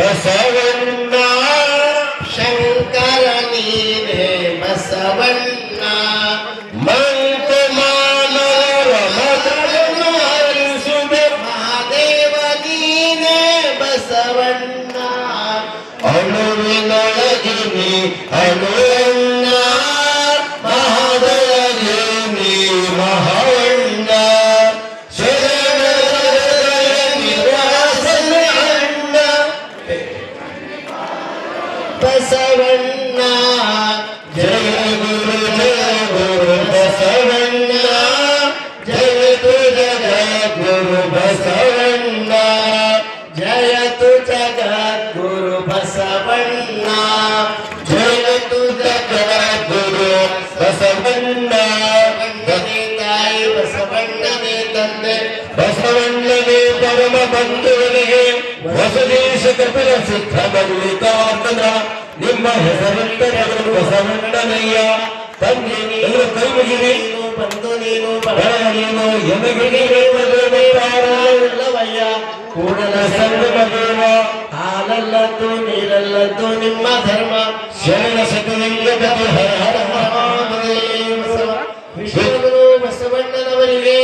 ಬಸವಣ್ಣ ಶಂಕರ ನೀನೇ ಬಸವಣ್ಣ ಮಂತ ಮಾನವರ ಮತವನ್ನು ಹರಿಸುವೆ ಮಹಾದೇವ ನೀನೇ ಬಸವಣ್ಣ ಅಣುವಿನೊಳಗೆ ನೀ ಅಣುವಣ್ಣ ಮಹಾದೇವಗೆ ನೀ ಮಹಾವಣ್ಣ ಬಸವಣ್ಣ ಜಯ ಗುರು ಬಸವಣ್ಣ ಜಯತು ಜಗದ್ಗುರು ಬಸವಣ್ಣ ಜಯತು ಜಗದ್ಗುರು ಬಸವಣ್ಣ ಜಯತು ಜಗದ್ಗುರು ಬಸವಣ್ಣ ವಂದನೆ ತಾಯಿ ಬಸವಣ್ಣನೇ ತಂದೆ ಬಸವಣ್ಣನೇ ಪರಮ ಬಂಧುವನಿಗೆ ಹೊಸದೇಶ ಕಪಿಲ ಸಿದ್ಧ ಮಲ್ಲಿಕಾರ್ಜುನ ನಿಮ್ಮ ಹೆಸರಿಟ್ಟರೆ ಬಸವಣ್ಣನಯ್ಯ ತಂದೆ ಎಲ್ಲರೂ ಕೈ ಮುಗಿರಿ ಬಂದು ನೀನು ನೀನು ಎನಗಿರಿ ಬರಲವಯ್ಯ ಕೂಡಲ ಸಂಗಮದೇವ ಹಾಲಲ್ಲದ್ದು ನೀರಲ್ಲದ್ದು ನಿಮ್ಮ ಧರ್ಮ ಶರಣ ಸತಲಿಂಗದ ಹರ ಹರ ಮಹಾದೇವ ವಿಶ್ವಗುರು ಬಸವಣ್ಣನವರಿಗೆ